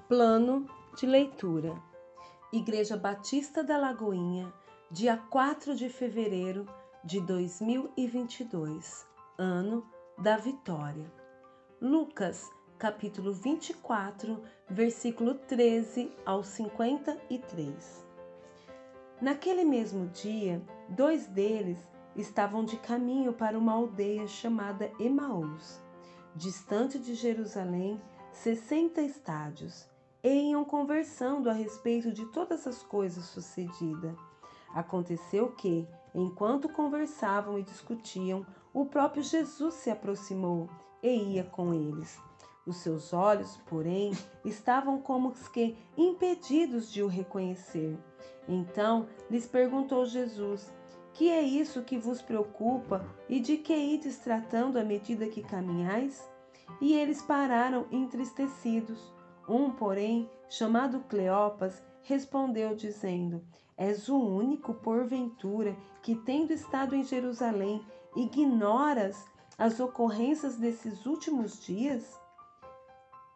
Plano de leitura. Igreja Batista da Lagoinha, dia 4 de fevereiro de 2022, ano da vitória. Lucas, capítulo 24, versículo 13 ao 53. Naquele mesmo dia, 2 deles estavam de caminho para uma aldeia chamada Emaús, distante de Jerusalém, 60 estádios, e iam conversando a respeito de todas as coisas sucedidas. Aconteceu que, enquanto conversavam e discutiam, o próprio Jesus se aproximou e ia com eles. Os seus olhos, porém, estavam como que impedidos de o reconhecer. Então lhes perguntou Jesus: que é isso que vos preocupa e de que ides tratando à medida que caminhais? E eles pararam entristecidos. Porém, chamado Cleopas, respondeu dizendo: És o único, porventura, que, tendo estado em Jerusalém, ignoras as ocorrências desses últimos dias?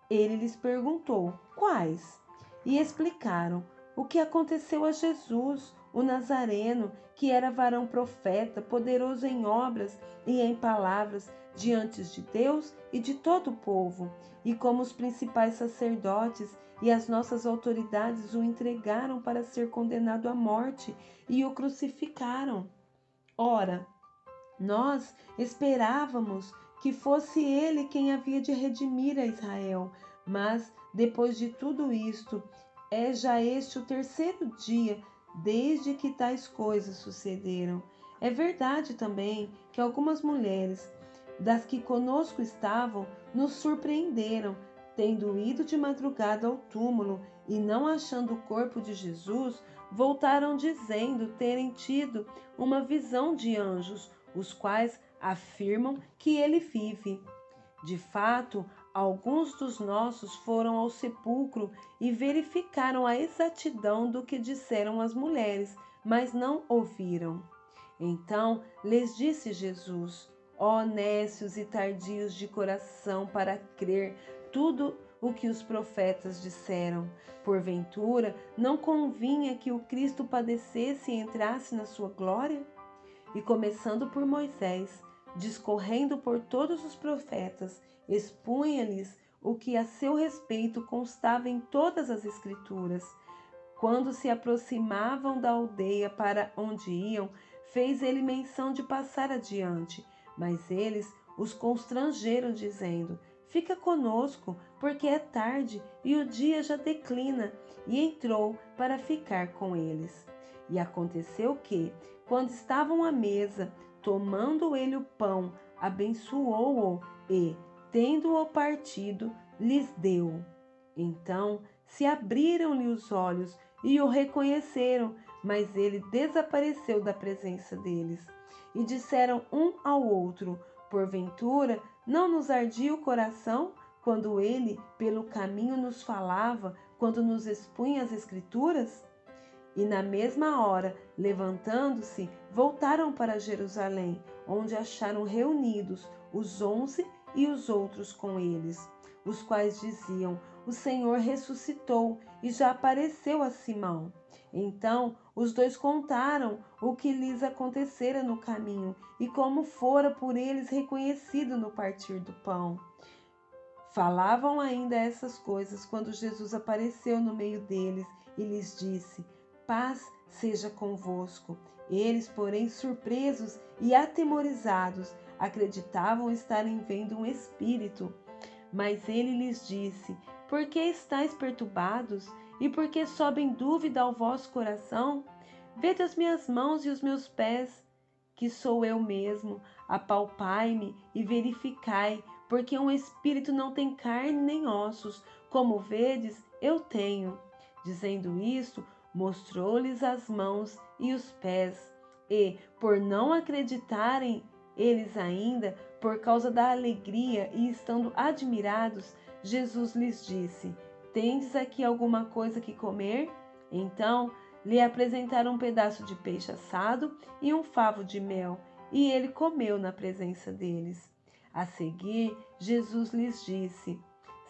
Ele lhes perguntou: quais? E explicaram o que aconteceu a Jesus, o Nazareno, que era varão profeta, poderoso em obras e em palavras, diante de Deus e de todo o povo, e como os principais sacerdotes e as nossas autoridades o entregaram para ser condenado à morte e o crucificaram. Ora, nós esperávamos que fosse ele quem havia de redimir a Israel, mas, depois de tudo isto, é já este o 3º dia desde que tais coisas sucederam. É verdade também que algumas mulheres, das que conosco estavam, nos surpreenderam, tendo ido de madrugada ao túmulo e não achando o corpo de Jesus, voltaram dizendo terem tido uma visão de anjos, os quais afirmam que ele vive. De fato, alguns dos nossos foram ao sepulcro e verificaram a exatidão do que disseram as mulheres, mas não ouviram. Então lhes disse Jesus: ó nécios e tardios de coração para crer tudo o que os profetas disseram. Porventura, não convinha que o Cristo padecesse e entrasse na sua glória? E começando por Moisés, discorrendo por todos os profetas, expunha-lhes o que a seu respeito constava em todas as Escrituras. Quando se aproximavam da aldeia para onde iam, fez ele menção de passar adiante, mas eles os constrangeram, dizendo: fica conosco, porque é tarde e o dia já declina. E entrou para ficar com eles. E aconteceu que, quando estavam à mesa, tomando ele o pão, abençoou-o e, tendo-o partido, lhes deu. Então se abriram-lhe os olhos e o reconheceram, mas ele desapareceu da presença deles. E disseram um ao outro: porventura, não nos ardia o coração quando ele pelo caminho nos falava, quando nos expunha as Escrituras? E na mesma hora, levantando-se, voltaram para Jerusalém, onde acharam reunidos os 11 e os outros com eles, os quais diziam: o Senhor ressuscitou e já apareceu a Simão. Então os dois contaram o que lhes acontecera no caminho e como fora por eles reconhecido no partir do pão. Falavam ainda essas coisas quando Jesus apareceu no meio deles e lhes disse: paz seja convosco. Eles, porém, surpresos e atemorizados, acreditavam estarem vendo um espírito. Mas ele lhes disse: por que estáis perturbados? E por que sobe dúvida ao vosso coração? Vede as minhas mãos e os meus pés, que sou eu mesmo. Apalpai-me e verificai, porque um espírito não tem carne nem ossos, como vedes, eu tenho. Dizendo isto, mostrou-lhes as mãos e os pés. E, por não acreditarem eles ainda, por causa da alegria e estando admirados, Jesus lhes disse: tendes aqui alguma coisa que comer? Então lhe apresentaram um pedaço de peixe assado e um favo de mel, e ele comeu na presença deles. A seguir, Jesus lhes disse: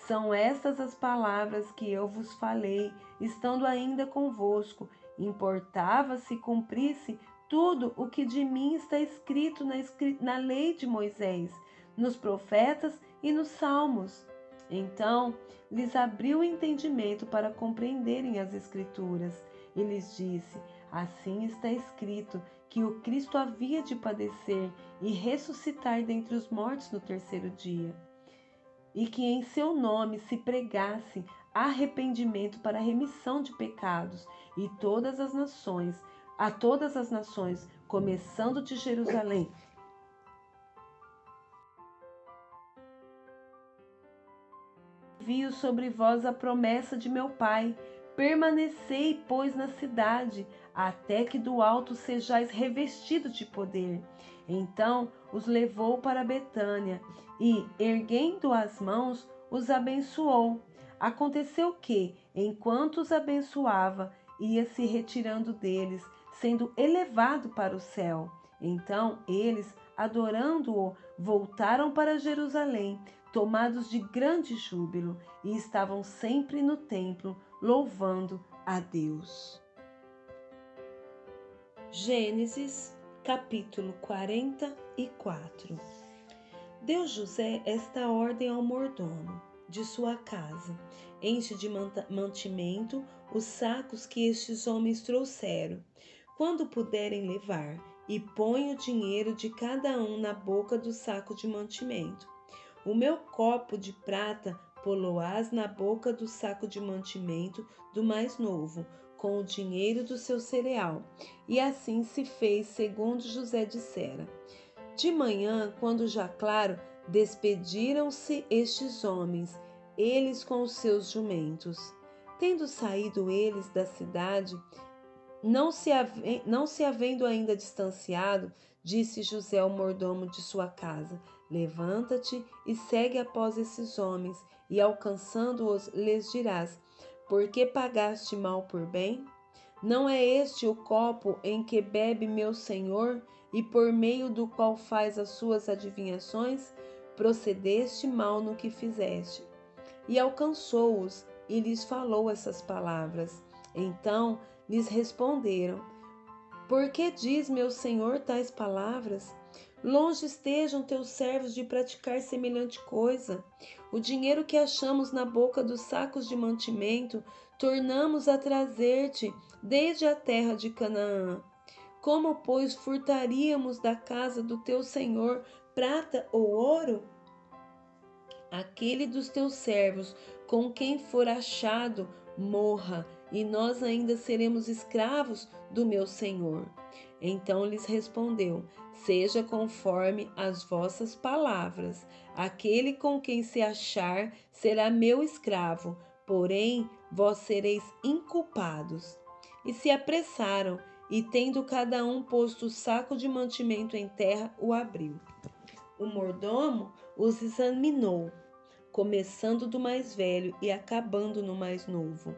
São estas as palavras que eu vos falei, estando ainda convosco. Importava se cumprisse tudo o que de mim está escrito na lei de Moisés, nos profetas e nos salmos. Então lhes abriu o entendimento para compreenderem as Escrituras e lhes disse: assim está escrito que o Cristo havia de padecer e ressuscitar dentre os mortos no terceiro dia, e que em seu nome se pregasse arrependimento para remissão de pecados, e a todas as nações, começando de Jerusalém. Envio sobre vós a promessa de meu Pai. Permanecei, pois, na cidade, até que do alto sejais revestidos de poder. Então os levou para Betânia e, erguendo as mãos, os abençoou. Aconteceu que, enquanto os abençoava, ia se retirando deles, sendo elevado para o céu. Então eles, adorando-o, voltaram para Jerusalém, tomados de grande júbilo, e estavam sempre no templo, louvando a Deus. Gênesis, capítulo 44. Deu José esta ordem ao mordomo de sua casa: enche de mantimento os sacos que estes homens trouxeram, quando puderem levar, e põe o dinheiro de cada um na boca do saco de mantimento. O meu copo de prata poloás na boca do saco de mantimento do mais novo, com o dinheiro do seu cereal. E assim se fez, segundo José dissera. De manhã, quando já claro, despediram-se estes homens, eles com os seus jumentos. Tendo saído eles da cidade, não se havendo ainda distanciado, disse José ao mordomo de sua casa: levanta-te e segue após esses homens, e alcançando-os, lhes dirás: por que pagaste mal por bem? Não é este o copo em que bebe meu senhor, e por meio do qual faz as suas adivinhações? Procedeste mal no que fizeste. E alcançou-os, e lhes falou essas palavras. Então lhes responderam: por que diz meu senhor tais palavras? Longe estejam teus servos de praticar semelhante coisa. O dinheiro que achamos na boca dos sacos de mantimento, tornamos a trazer-te desde a terra de Canaã. Como, pois, furtaríamos da casa do teu senhor prata ou ouro? Aquele dos teus servos com quem for achado morra, e nós ainda seremos escravos do meu senhor. Então lhes respondeu: seja conforme as vossas palavras. Aquele com quem se achar será meu escravo, porém vós sereis inculpados. E se apressaram, e tendo cada um posto o saco de mantimento em terra, o abriu. O mordomo os examinou, começando do mais velho e acabando no mais novo,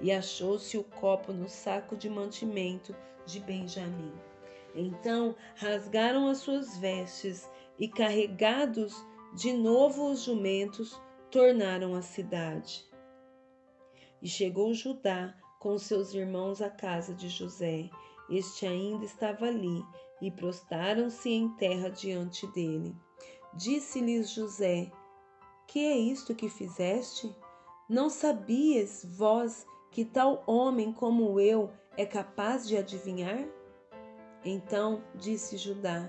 e achou-se o copo no saco de mantimento de Benjamim. Então rasgaram as suas vestes e, carregados de novo os jumentos, tornaram à cidade. E chegou Judá com seus irmãos à casa de José. Este ainda estava ali, e prostraram-se em terra diante dele. Disse-lhes José: que é isto que fizeste? Não sabias vós que tal homem como eu é capaz de adivinhar? Então disse Judá: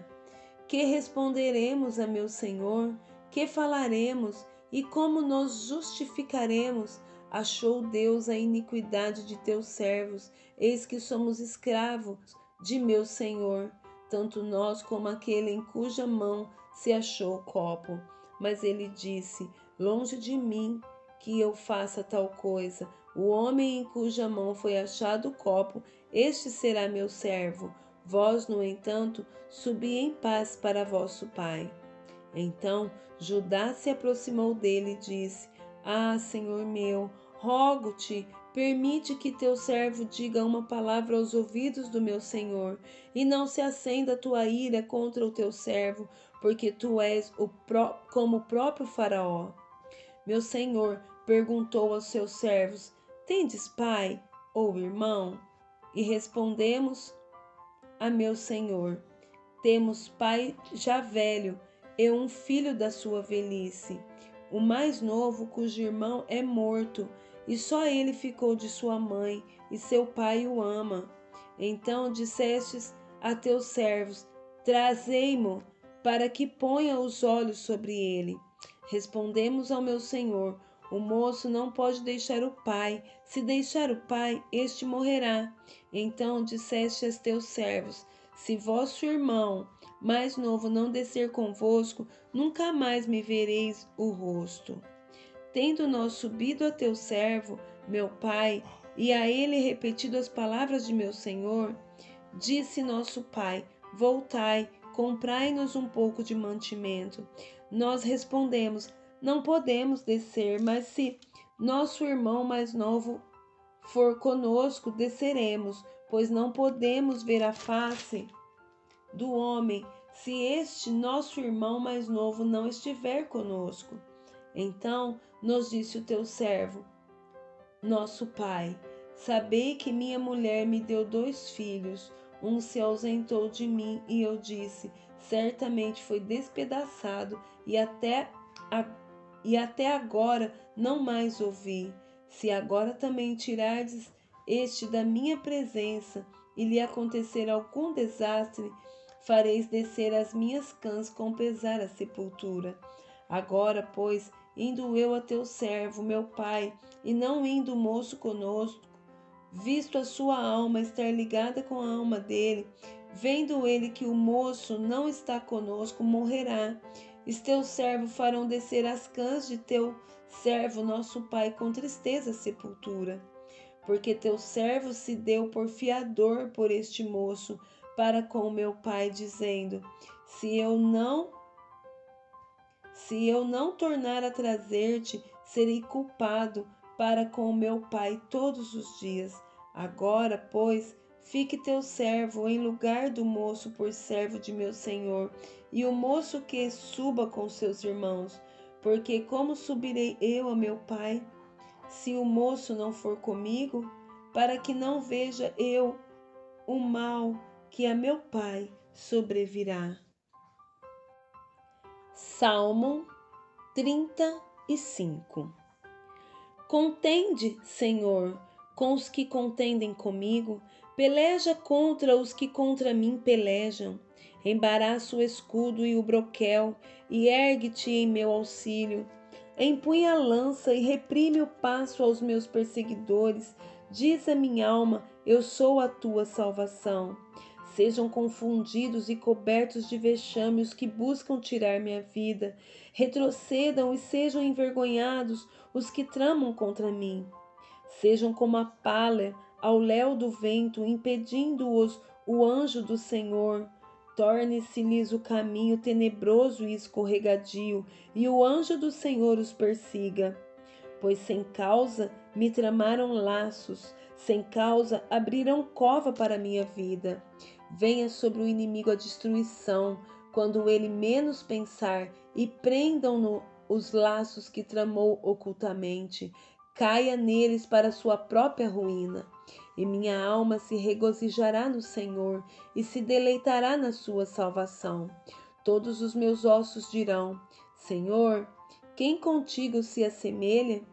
que responderemos a meu senhor? Que falaremos? E como nos justificaremos? Achou Deus a iniquidade de teus servos, eis que somos escravos de meu senhor, tanto nós como aquele em cuja mão se achou o copo. Mas ele disse: longe de mim que eu faça tal coisa. O homem em cuja mão foi achado o copo, este será meu servo. Vós, no entanto, subi em paz para vosso pai. Então Judá se aproximou dele e disse: ah, senhor meu, rogo-te, permite que teu servo diga uma palavra aos ouvidos do meu senhor, e não se acenda a tua ira contra o teu servo, porque tu és como o próprio Faraó. meu senhor perguntou aos seus servos: Tendes pai ou irmão? E respondemos a meu senhor: Temos pai já velho e um filho da sua velhice, o mais novo, cujo irmão é morto, e só ele ficou de sua mãe, e seu pai o ama. Então dissestes a teus servos: Trazei-mo, para que ponha os olhos sobre ele. Respondemos ao meu senhor: O moço não pode deixar o pai. Se deixar o pai, este morrerá. Então disseste a teus servos: Se vosso irmão mais novo não descer convosco, nunca mais me vereis o rosto. Tendo nós subido a teu servo, meu pai, e a ele repetido as palavras de meu senhor, disse nosso pai: Voltai, comprai-nos um pouco de mantimento. Nós respondemos: Não podemos descer, mas se nosso irmão mais novo for conosco, desceremos, pois não podemos ver a face do homem se este nosso irmão mais novo não estiver conosco. Então nos disse o teu servo, nosso pai: Sabei que minha mulher me deu 2 filhos. Um se ausentou de mim e eu disse: Certamente foi despedaçado e até agora não mais ouvi. Se agora também tirardes este da minha presença e lhe acontecer algum desastre, fareis descer as minhas cãs com pesar à sepultura. Agora, pois, indo eu a teu servo, meu pai, e não indo o moço conosco, visto a sua alma estar ligada com a alma dele, vendo ele que o moço não está conosco, morrerá. E teus servos farão descer as cãs de teu servo, nosso pai, com tristeza à sepultura. Porque teu servo se deu por fiador por este moço para com meu pai, dizendo: Se eu não tornar a trazer-te, serei culpado para com o meu pai todos os dias. Agora, pois, fique teu servo em lugar do moço por servo de meu senhor, e o moço que suba com seus irmãos. Porque como subirei eu a meu pai, se o moço não for comigo, para que não veja eu o mal que a meu pai sobrevirá. Salmo 35. Contende, Senhor, com os que contendem comigo, peleja contra os que contra mim pelejam. Embaraça o escudo e o broquel, e ergue-te em meu auxílio. Empunha a lança e reprime o passo aos meus perseguidores. Diz a minha alma: eu sou a tua salvação. Sejam confundidos e cobertos de vexame os que buscam tirar minha vida. Retrocedam e sejam envergonhados os que tramam contra mim. Sejam como a palha ao léu do vento, impedindo-os o anjo do Senhor. Torne-se-lhes o caminho tenebroso e escorregadio, e o anjo do Senhor os persiga. Pois sem causa me tramaram laços, sem causa abriram cova para minha vida. Venha sobre o inimigo a destruição, quando ele menos pensar, e prendam-no os laços que tramou ocultamente. Caia neles para sua própria ruína. E minha alma se regozijará no Senhor e se deleitará na sua salvação. Todos os meus ossos dirão: Senhor, quem contigo se assemelha?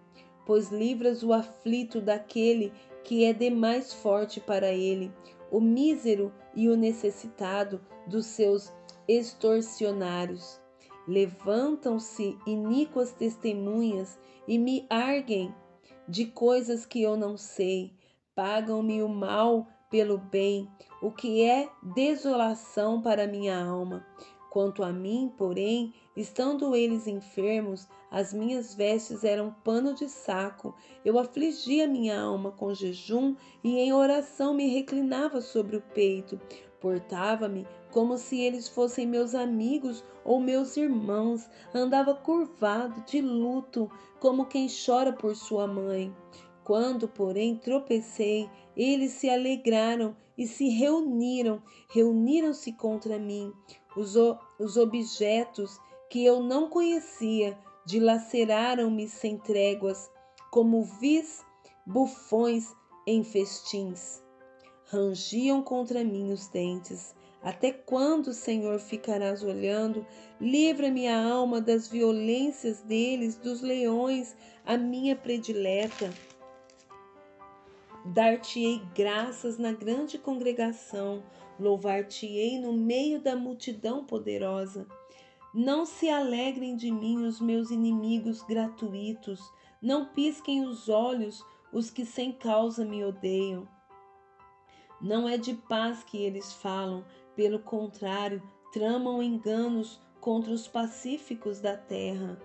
Pois livras o aflito daquele que é demais forte para ele, o mísero e o necessitado dos seus extorsionários. Levantam-se iníquas testemunhas e me arguem de coisas que eu não sei. Pagam-me o mal pelo bem, o que é desolação para minha alma. Quanto a mim, porém, estando eles enfermos, as minhas vestes eram pano de saco. Eu afligia minha alma com jejum e em oração me reclinava sobre o peito. Portava-me como se eles fossem meus amigos ou meus irmãos. Andava curvado, de luto, como quem chora por sua mãe. Quando, porém, tropecei, eles se alegraram e se reuniram-se contra mim. Os objetos que eu não conhecia dilaceraram-me sem tréguas, como vis bufões em festins. Rangiam contra mim os dentes. Até quando, Senhor, ficarás olhando? Livra-me a alma das violências deles, dos leões, a minha predileta. Dar-te-ei graças na grande congregação, louvar-te-ei no meio da multidão poderosa. Não se alegrem de mim os meus inimigos gratuitos, não pisquem os olhos os que sem causa me odeiam. Não é de paz que eles falam, pelo contrário, tramam enganos contra os pacíficos da terra.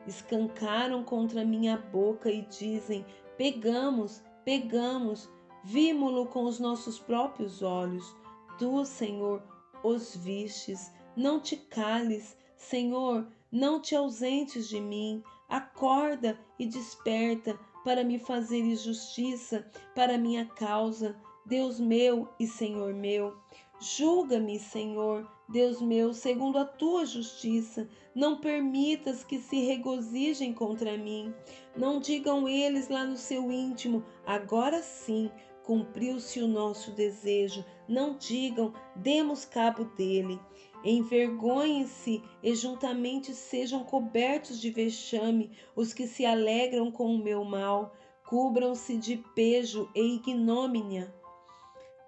Escancaram contra minha boca e dizem: pegamos, pegamos, vimo-lo com os nossos próprios olhos. Tu, Senhor, os vistes. Não te cales, Senhor, não te ausentes de mim. Acorda e desperta para me fazeres justiça, para minha causa, Deus meu e Senhor meu. Julga-me, Senhor, Deus meu, segundo a tua justiça. Não permitas que se regozijem contra mim. Não digam eles lá no seu íntimo: agora sim, cumpriu-se o nosso desejo. Não digam: demos cabo dele. Envergonhem-se e juntamente sejam cobertos de vexame os que se alegram com o meu mal. Cubram-se de pejo e ignomínia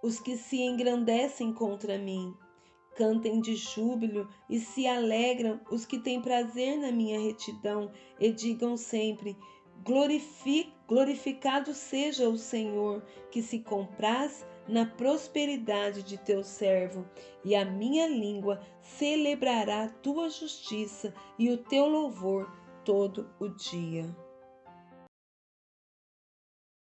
os que se engrandecem contra mim. Cantem de júbilo e se alegram os que têm prazer na minha retidão, e digam sempre: glorificado seja o Senhor, que se compraz na prosperidade de teu servo, e a minha língua celebrará a tua justiça e o teu louvor todo o dia.